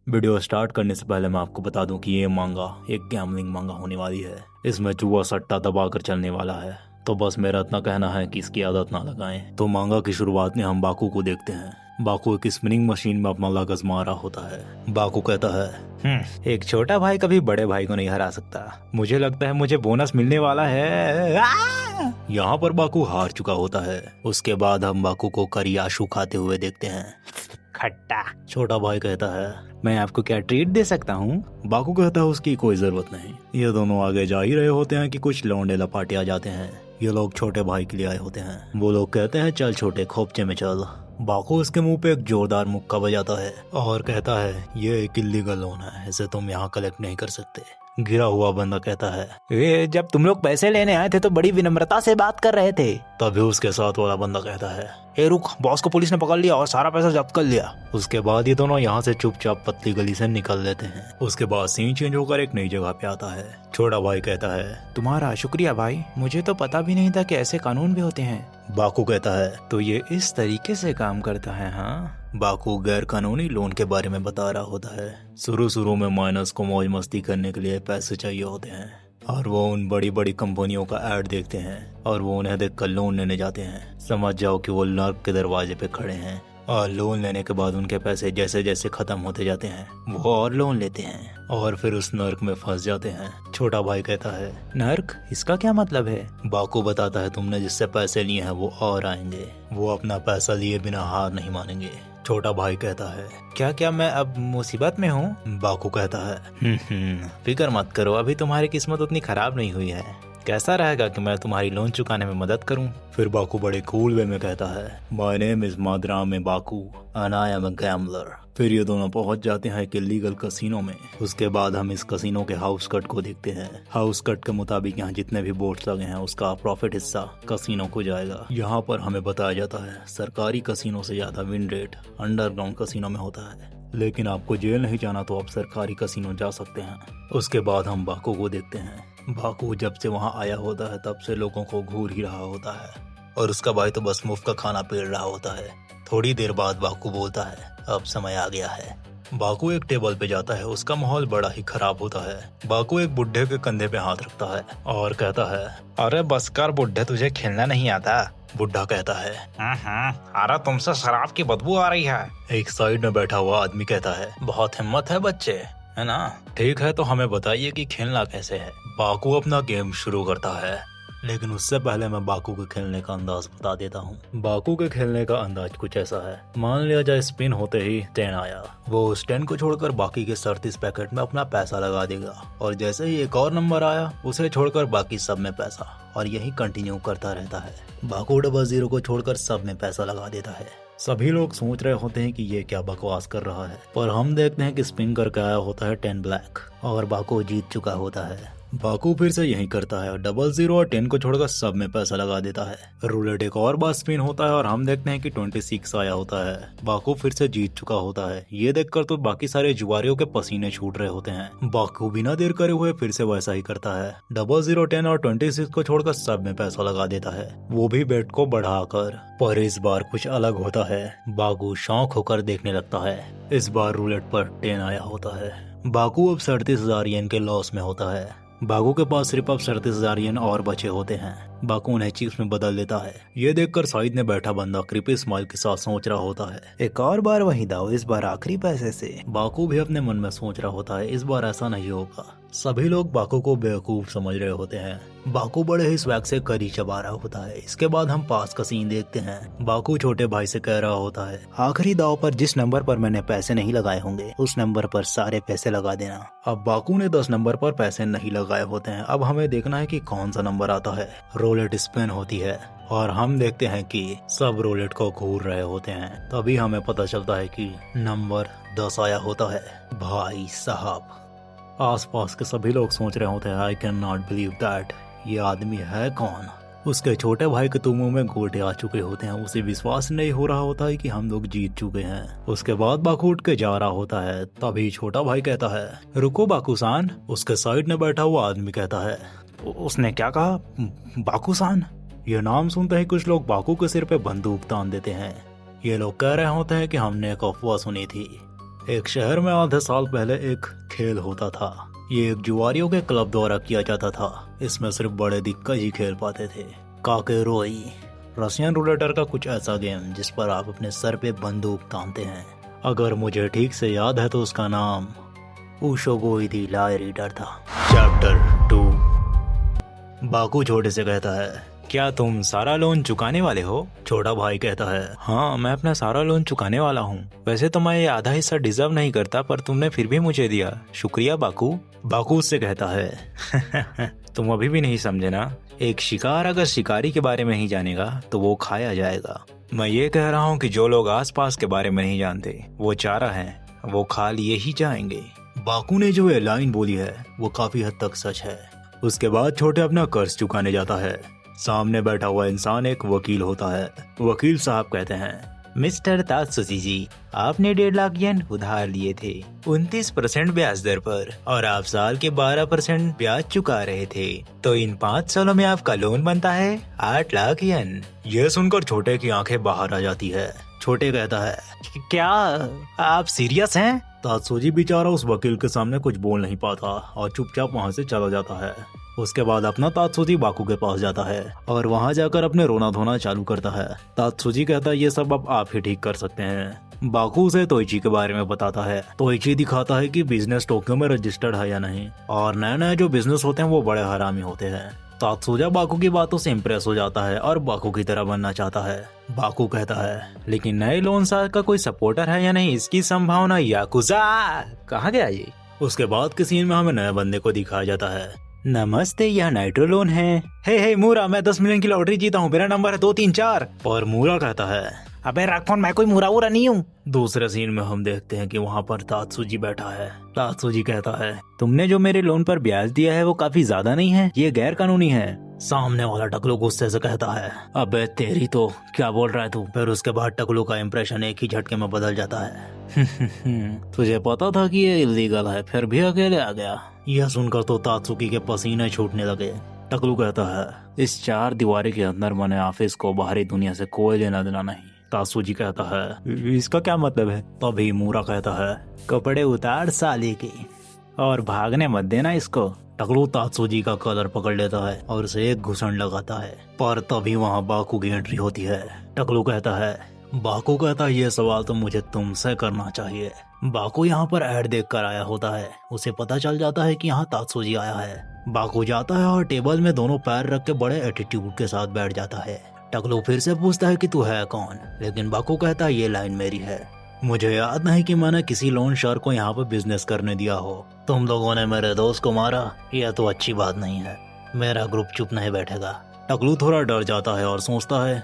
Video start करने से पहले मैं आपको बता दूं कि ये मांगा एक गैमलिंग मांगा होने वाली है। इसमें जुआ सट्टा दबाकर चलने वाला है। तो बस मेरा इतना कहना है कि इसकी आदत ना लगाएं। तो मांगा की शुरुआत में हम बाकू को देखते हैं। बाकू एक स्पिनिंग मशीन में अपना लग आजमा रहा होता है। बाकू कहता है, एक छोटा भाई कभी बड़े भाई को नहीं हरा सकता। मुझे लगता है मुझे बोनस मिलने वाला है। यहाँ पर बाकू हार चुका होता है। उसके बाद हम बाकू को करियाशु खाते हुए देखते हैं। खट्टा। छोटा भाई कहता है, मैं आपको क्या ट्रीट दे सकता हूँ? बाकू कहता है उसकी कोई जरूरत नहीं। ये दोनों आगे जा ही रहे होते हैं कि कुछ लौंडे लपाटे आ जाते हैं। ये लोग छोटे भाई के लिए आए होते हैं। वो लोग कहते हैं, चल छोटे खोपचे में चल। बाकू उसके मुंह पे एक जोरदार मुक्का बजाता है और कहता है, ये एक इल्लीगल लोन है, इसे तुम यहाँ कलेक्ट नहीं कर सकते। गिरा हुआ बंदा कहता है, जब तुम लोग पैसे लेने आए थे तो बड़ी विनम्रता से बात कर रहे थे। तभी उसके साथ वाला बंदा कहता है, रुक, बॉस को पुलिस ने पकड़ लिया और सारा पैसा जब्त कर लिया। उसके बाद ये दोनों यहाँ से चुपचाप पतली गली से निकल लेते हैं। उसके बाद सीन चेंज होकर एक नई जगह पे आता है। छोटा भाई कहता है, तुम्हारा शुक्रिया भाई, मुझे तो पता भी नहीं था कि ऐसे कानून भी होते हैं। बाकू कहता है, तो ये इस तरीके से काम करता है? हाँ। बाकू गैर कानूनी लोन के बारे में बता रहा होता है। शुरू में माइनस को मौज मस्ती करने के लिए पैसे चाहिए होते हैं और वो उन बड़ी बड़ी कंपनियों का ऐड देखते हैं और वो उन्हें देखकर लोन लेने जाते हैं। समझ जाओ कि वो नर्क के दरवाजे पे खड़े हैं और लोन लेने के बाद उनके पैसे जैसे जैसे खत्म होते जाते हैं वो और लोन लेते हैं और फिर उस नर्क में फंस जाते हैं। छोटा भाई कहता है, नर्क, इसका क्या मतलब है? बाकू बताता है, तुमने जिससे पैसे लिए हैं वो और आएंगे। वो अपना पैसा लिए बिना हार नहीं मानेंगे। छोटा भाई कहता है, क्या मैं अब मुसीबत में हूँ? बाकू कहता है, फिक्र मत करो, अभी तुम्हारी किस्मत उतनी खराब नहीं हुई है। कैसा रहेगा कि मैं तुम्हारी लोन चुकाने में मदद करूं? फिर बाकू बड़े कूल वे में कहता है, my name is Madram Baku and I am a gambler. फिर ये दोनों पहुंच जाते हैं एक इलीगल कसिनो में। उसके बाद हम इस कसिनो के हाउस कट को देखते हैं। हाउस कट के मुताबिक यहाँ जितने भी बोर्ड्स लगे हैं उसका प्रॉफिट हिस्सा कसिनो को जाएगा। यहाँ पर हमें बताया जाता है, सरकारी कसिनो से ज्यादा विन रेट अंडरग्राउंड कसिनो में होता है। लेकिन आपको जेल नहीं जाना तो आप सरकारी कसिनो जा सकते हैं। उसके बाद हम बाकू को देखते हैं। बाकू जब से वहाँ आया होता है तब से लोगों को घूर ही रहा होता है और उसका भाई तो बस मुफ्त का खाना पेड़ रहा होता है। थोड़ी देर बाद बाकू बोलता है, अब समय आ गया है। बाकू एक टेबल पे जाता है। उसका माहौल बड़ा ही खराब होता है। बाकू एक बुढ़े के कंधे पे हाथ रखता है और कहता है, अरे बस कर बुढ़े, तुझे खेलना नहीं आता? बुढ़ा कहता है, अरे तुमसे शराब की बदबू आ रही है। एक साइड में बैठा हुआ आदमी कहता है, बहुत हिम्मत है बच्चे, है ना? ठीक है, तो हमें बताइए कि खेलना कैसे है। बाकू अपना गेम शुरू करता है, लेकिन उससे पहले मैं बाकू के खेलने का अंदाज बता देता हूँ। बाकू के खेलने का अंदाज कुछ ऐसा है। मान लिया जाए स्पिन होते ही 10 आया, वो उस 10 को छोड़कर बाकी के 37 पैकेट में अपना पैसा लगा देगा और जैसे ही एक और नंबर आया उसे छोड़कर बाकी सब में पैसा, और यही कंटिन्यू करता रहता है। बाकू 00 को छोड़कर सब में पैसा लगा देता है। सभी लोग सोच रहे होते हैं कि ये क्या बकवास कर रहा है, पर हम देखते हैं कि स्पिन करके आया होता है 10 ब्लैक और बाकू जीत चुका होता है। बाकू फिर से यही करता है और 00 और 10 को छोड़कर सब में पैसा लगा देता है। रूलेट एक और बार स्पिन होता है और हम देखते हैं कि 26 आया होता है। बाकू फिर से जीत चुका होता है। ये देखकर तो बाकी सारे जुआरियों के पसीने छूट रहे होते हैं। बाकू बिना देर करे हुए फिर से वैसा ही करता है। 00, 10 और 26 को छोड़कर सब में पैसा लगा देता है, वो भी बेट को बढ़ाकर। पर इस बार कुछ अलग होता है। बाकू शौक होकर देखने लगता है। इस बार रूलेट पर 10 आया होता है। बाकू अब 37,000 येन के लॉस में होता है। बाकू के पास सिर्फ अब 37,000 येन और बचे होते हैं। बाकू उन्हें चिप्स में बदल देता है। ये देखकर साइड में बैठा बंदा क्रीपी स्माइल के साथ सोच रहा होता है, एक और बार वही दाव, इस बार आखिरी पैसे से। बाकू भी अपने मन में सोच रहा होता है, इस बार ऐसा नहीं होगा। सभी लोग बाकू को बेवकूफ समझ रहे होते हैं। बाकू बड़े ही स्वैग से करी चबा रहा होता है। इसके बाद हम पास का सीन देखते हैं। बाकू छोटे भाई से कह रहा होता है, आखिरी दाव पर जिस नंबर पर मैंने पैसे नहीं लगाए होंगे उस नंबर पर सारे पैसे लगा देना। अब बाकू ने 10 नंबर पर पैसे नहीं लगाए होते हैं। अब हमें देखना है कि कौन सा नंबर आता है। रोलेट स्पिन होती है और हम देखते हैं कि सब रोलेट को घूर रहे होते हैं। तभी हमें पता चलता है कि नंबर 10 आया होता है। भाई साहब, आसपास के सभी लोग सोच रहे होते हैं, I can not believe that, ये आदमी है कौन? उसके छोटे भाई के तो मुंह में गोटे आ चुके होते हैं। उसे विश्वास नहीं हो रहा होता है कि हम लोग जीत चुके हैं। उसके बाद बाकू उठ के जा रहा होता है। तभी छोटा भाई कहता है, रुको बाकू-सान। उसके साइड में बैठा हुआ आदमी कहता है, उसने क्या कहा? बाकू-सान? ये नाम सुनते ही कुछ लोग बाकू के सिर पे बंदूक तान देते हैं। ये लोग कह रहे होते हैं कि हमने एक अफवाह सुनी थी एक शहर में आधे साल पहले एक खेल होता था। ये एक जुआरियों के क्लब द्वारा किया जाता था। इसमें सिर्फ बड़े दिक्कत ही खेल पाते थे। काके रोई रशियन रूलेटर का कुछ ऐसा गेम जिस पर आप अपने सर पे बंदूक तानते हैं। अगर मुझे ठीक से याद है तो उसका नाम उशोगोई दी लाई रीडर था। चैप्टर 2। बाकू छोटे से कहता है, क्या तुम सारा लोन चुकाने वाले हो? छोटा भाई कहता है, हाँ मैं अपना सारा लोन चुकाने वाला हूँ। वैसे तो मैं ये आधा हिस्सा डिजर्व नहीं करता, पर तुमने फिर भी मुझे दिया, शुक्रिया बाकू। बाकू उससे कहता है तुम अभी भी नहीं समझे ना, एक शिकार अगर शिकारी के बारे में नहीं जानेगा तो वो खाया जाएगा। मैं ये कह रहा हूँ कि जो लोग आसपास के बारे में नहीं जानते वो चारा है, वो खा लिए ही जाएंगे। बाकू ने जो ये लाइन बोली है वो काफी हद तक सच है। उसके बाद छोटे अपना कर्ज चुकाने जाता है। सामने बैठा हुआ इंसान एक वकील होता है। वकील साहब कहते हैं, मिस्टर तात्सुजी जी, आपने 1.5 लाख येन उधार लिए थे 29% ब्याज दर पर, और आप साल के 12% ब्याज चुका रहे थे, तो इन 5 सालों में आपका लोन बनता है 8 लाख येन। यह सुनकर छोटे की आंखें बाहर आ जाती है। छोटे कहता है, क्या आप सीरियस हैं? तात्सुजी बेचारा उस वकील के सामने कुछ बोल नहीं पाता और चुपचाप वहाँ से चला जाता है। उसके बाद अपना तात्सुजी बाकू के पास जाता है और वहाँ जाकर अपने रोना धोना चालू करता है। तात्सुजी कहता है, ये सब अब आप ही ठीक कर सकते हैं। बाकू उसे तोइची के बारे में बताता है। तोइची दिखाता है कि बिजनेस टोक्यो में रजिस्टर्ड है या नहीं, और नए नए जो बिजनेस होते हैं वो बड़े हरामी होते हैं। तात्सुजा बाकू की बातों से इम्प्रेस हो जाता है और बाकू की तरह बनना चाहता है। बाकू कहता है, लेकिन नए लोन सार का कोई सपोर्टर है या नहीं, इसकी संभावना याकुजा। कहाँ गया ये? उसके बाद के सीन में हमें नए बंदे को दिखाया जाता है। नमस्ते, यह नाइट्रो लोन है। हे मूरा, मैं 10 मिलियन की लॉटरी जीता हूँ, मेरा नंबर है 234। और मूरा कहता है, अबे राखफोन, मैं कोई मुरा वुरा नहीं हूँ। दूसरे सीन में हम देखते हैं कि वहाँ पर तात्सुजी बैठा है। तात्सुजी कहता है, तुमने जो मेरे लोन पर ब्याज दिया है वो काफी ज्यादा नहीं है, ये गैर कानूनी है। सामने वाला टकलू गुस्से से कहता है, अबे तेरी तो, क्या बोल रहा है तू? फिर उसके बाद टकलू का इम्प्रेशन एक ही झटके में बदल जाता है। तुझे पता था कि ये इलीगल है, फिर भी अकेले आ गया। यह सुनकर तो तात्सुकी के पसीने छूटने लगे। टकलू कहता है, इस 4 दीवारी के अंदर बने ऑफिस को बाहरी दुनिया से कोई लेना देना नहीं। तात्सुजी कहता है, इसका क्या मतलब है? तभी मूरा कहता है, कपड़े उतार साले के और भागने मत देना इसको। टकलू तात्सुजी का कलर पकड़ लेता है और उसे एक घुसन लगाता है, पर तभी वहाँ बाकू की एंट्री होती है। टकलू कहता है, बाकू कहता है, ये सवाल तो मुझे तुमसे करना चाहिए। बाकू यहाँ पर ऐड देख कर आया होता है। उसे पता चल जाता है कि यहाँ तात्सुजी आया है। बाकू जाता है और टेबल में दोनों पैर रख के बड़े एटीट्यूड के साथ बैठ जाता है। टकलू फिर से पूछता है कि तू है कौन, लेकिन बाकू कहता है, ये लाइन मेरी है। मुझे याद नहीं कि मैंने किसी लोन शार्क को यहाँ पर बिजनेस करने दिया हो। तुम लोगों ने मेरे दोस्त को मारा, यह तो अच्छी बात नहीं है। मेरा ग्रुप चुप नहीं बैठेगा। टकलू थोड़ा डर जाता है और सोचता है,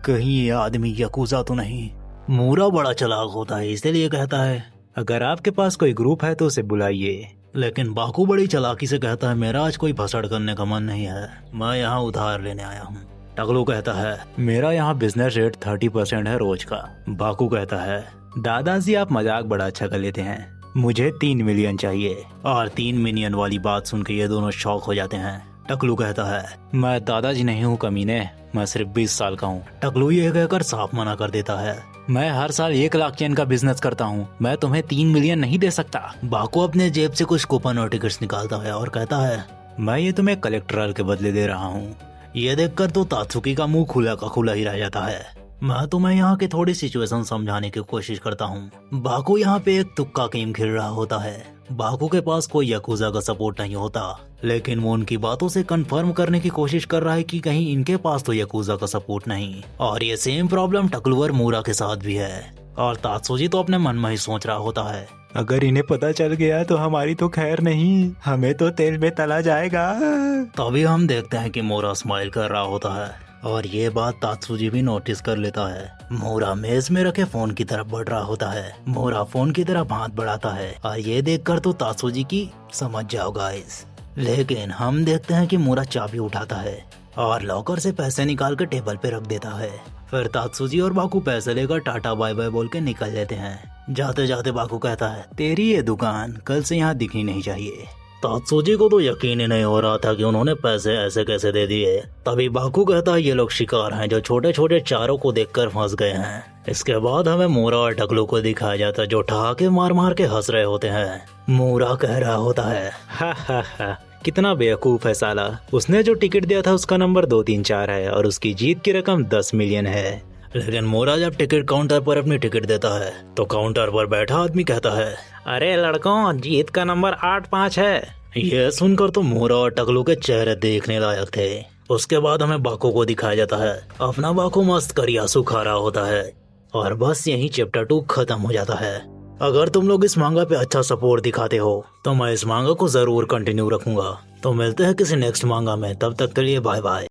कहीं ये आदमी याकुजा तो नहीं। मूरा बड़ा चालाक होता है, इसलिए कहता है, अगर आपके पास कोई ग्रुप है तो उसे बुलाइए। लेकिन बाकू बड़ी चालाकी से कहता है, मेरा आज कोई भसड़ करने का मन नहीं है, मैं यहाँ उधार लेने आया हूँ। टकलू कहता है, मेरा यहाँ बिजनेस रेट 30% है रोज का। बाकू कहता है, दादाजी आप मजाक बड़ा अच्छा कर लेते हैं, मुझे 3 मिलियन चाहिए। और 3 मिलियन वाली बात सुन के ये दोनों शॉक हो जाते हैं। टकलू कहता है, मैं दादाजी नहीं हूँ कमीने, मैं सिर्फ 20 साल का हूँ। टकलू ये कहकर साफ मना कर देता है, मैं हर साल 1 लाख येन का बिजनेस करता हूँ, मैं तुम्हें 3 मिलियन नहीं दे सकता। बाकू अपने जेब से कुछ कूपन और टिकट्स निकालता है और कहता है, मैं ये तुम्हें कलेक्टरल के बदले दे रहा हूँ। ये देखकर तो तात्सुकी का मुंह खुला का खुला ही रह जाता है। मैं तुम्हें यहाँ की थोड़ी सिचुएशन समझाने की कोशिश करता हूँ। बाकू यहाँ पे एक तुक्का गेम खेल रहा होता है। बाकू के पास कोई याकुजा का सपोर्ट नहीं होता, लेकिन वो उनकी बातों से कंफर्म करने की कोशिश कर रहा है कि कहीं इनके पास तो याकुजा का सपोर्ट नहीं। और ये सेम प्रॉब्लम टकलू और मूरा के साथ भी है। और तात्सुजी तो अपने मन में ही सोच रहा होता है, अगर इन्हें पता चल गया तो हमारी तो खैर नहीं, हमें तो तेल में तला जाएगा। तभी हम देखते हैं कि मोरा स्माइल कर रहा होता है और ये बात तात्सुजी भी नोटिस कर लेता है। मोरा मेज में रखे फोन की तरफ बढ़ रहा होता है। मोरा फोन की तरफ हाथ बढ़ाता है और ये देखकर तो तात्सुजी की समझ जाओ गाइस। लेकिन हम देखते हैं कि मोरा चाबी उठाता है और लॉकर से पैसे निकाल कर टेबल पे रख देता है। फिर तात्सुजी और बाकू पैसे लेकर टाटा बाय बाय बोल के निकल लेते हैं। जाते जाते बाकू कहता है, तेरी ये दुकान कल से यहाँ दिखनी नहीं चाहिए। तात्सुजी को तो यकीन ही नहीं हो रहा था कि उन्होंने पैसे ऐसे कैसे दे दिए। तभी बाकू कहता है ये लोग शिकार हैं जो छोटे छोटे चारों को देखकर फंस गए हैं। इसके बाद हमें मोरा और टकलू को दिखाया जाता है जो ठहाके मार मार के हंस रहे होते हैं। मोरा कह रहा होता है हा हा हा, कितना बेवकूफ है साला, उसने जो टिकट दिया था उसका नंबर 234 है और उसकी जीत की रकम 10 मिलियन है। लेकिन मोरा जब टिकट काउंटर पर अपनी टिकट देता है तो काउंटर पर बैठा आदमी कहता है अरे लड़कों, जीत का नंबर 85 है। यह सुनकर तो मोरा और टकलू के चेहरे देखने लायक थे। उसके बाद हमें बाकू को दिखाया जाता है। अपना बाकू मस्त करियासू खा रहा होता है और बस यही चैप्टर 2 खत्म हो जाता है। अगर तुम लोग इस मांगा पे अच्छा सपोर्ट दिखाते हो तो मैं इस मांगा को जरूर कंटिन्यू रखूंगा। तो मिलते हैं किसी नेक्स्ट मांगा में, तब तक के लिए बाय बाय।